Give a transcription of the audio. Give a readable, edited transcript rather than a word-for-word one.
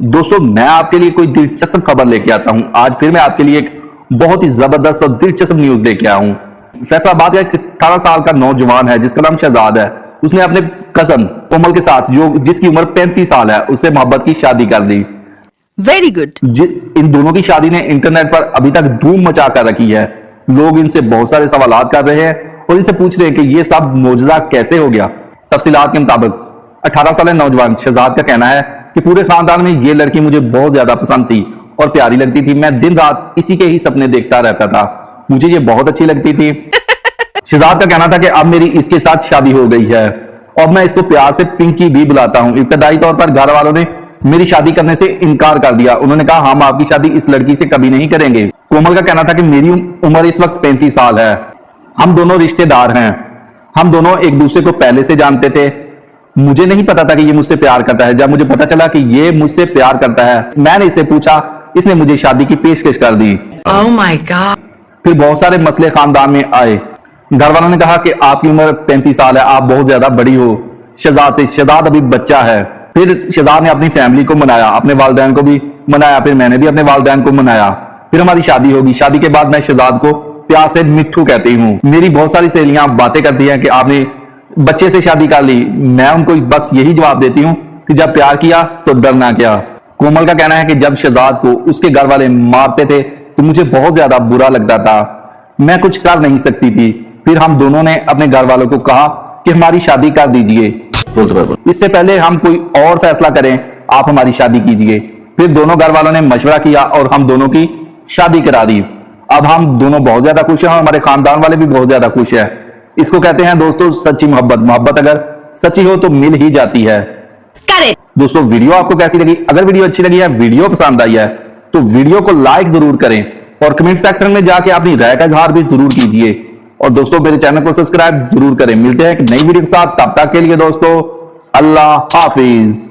दोस्तों मैं आपके लिए कोई दिलचस्प खबर लेके आता हूं। आज फिर मैं आपके लिए एक बहुत ही जबरदस्त और दिलचस्प न्यूज लेके आया हूं। फैसलाबाद का एक 18 साल का नौजवान है जिसका नाम शहजाद है। उसने अपने कजन कोमल के साथ, जो जिसकी उम्र 35 साल है, उससे मोहब्बत की शादी कर दी। Very good. इन दोनों की शादी ने इंटरनेट पर अभी तक धूम मचा कर रखी है। लोग इनसे बहुत सारे सवाल कर रहे हैं और इनसे पूछ रहे हैं कि यह सब मौजूदा कैसे हो गया। तफसीलात के मुताबिक 18 साल नौजवान शहजाद का कहना है कि पूरे खानदान में ये लड़की मुझे बहुत ज्यादा पसंद थी और प्यारी लगती थी। मैं दिन रात इसी के ही सपने देखता रहता था। मुझे ये बहुत अच्छी लगती थी। शहजाद का कहना था कि अब मेरी इसके साथ शादी हो गई है और मैं इसको प्यार से पिंकी भी बुलाता हूं। इब्तदाई तौर पर घर वालों ने मेरी शादी करने से इनकार कर दिया। उन्होंने कहा हम आपकी शादी इस लड़की से कभी नहीं करेंगे। कोमल का कहना था कि मेरी उम्र इस वक्त 35 साल है। हम दोनों रिश्तेदार हैं। हम दोनों एक दूसरे को पहले से जानते थे। मुझे नहीं पता था कि ये मुझसे प्यार करता है। जब मुझे पता चला कि ये मुझसे प्यार करता है, मैंने इससे पूछा, इसने मुझे शादी की पेशकश कर दी। Oh my God. फिर बहुत सारे मसले खानदान में आए। घर वालों ने कहा कि आपकी उम्र 35 साल है, आप बहुत ज्यादा बड़ी हो। शहजाद अभी बच्चा है। फिर शहजाद ने अपनी फैमिली को मनाया, अपने वालिदैन को भी मनाया। फिर मैंने भी अपने वालिदैन को मनाया। फिर हमारी शादी होगी। शादी के बाद मैं शहजाद को प्यार से मिट्ठू कहती हूँ। मेरी बहुत सारी सहेलियां बातें करती हैं कि आपने बच्चे से शादी कर ली। मैं उनको बस यही जवाब देती हूँ कि जब प्यार किया तो डरना क्या। कोमल का कहना है कि जब शहजाद को उसके घर वाले मारते थे तो मुझे बहुत ज्यादा बुरा लगता था। मैं कुछ कर नहीं सकती थी। फिर हम दोनों ने अपने घर वालों को कहा कि हमारी शादी कर दीजिए। इससे पहले हम कोई और फैसला करें, आप हमारी शादी कीजिए। फिर दोनों घर वालों ने मशवरा किया और हम दोनों की शादी करा दी। अब हम दोनों बहुत ज्यादा खुश हैं और हमारे खानदान वाले भी बहुत ज्यादा खुश है। इसको कहते हैं दोस्तों सच्ची मोहब्बत। मोहब्बत अगर सच्ची हो तो मिल ही जाती है। दोस्तों वीडियो आपको कैसी लगी? अगर वीडियो अच्छी लगी है, वीडियो पसंद आई है तो वीडियो को लाइक जरूर करें और कमेंट सेक्शन में जाके अपनी राय का इजहार भी जरूर कीजिए। और दोस्तों मेरे चैनल को सब्सक्राइब जरूर करें। मिलते हैं एक नई वीडियो के साथ। तब तक के लिए दोस्तों अल्लाह हाफिज।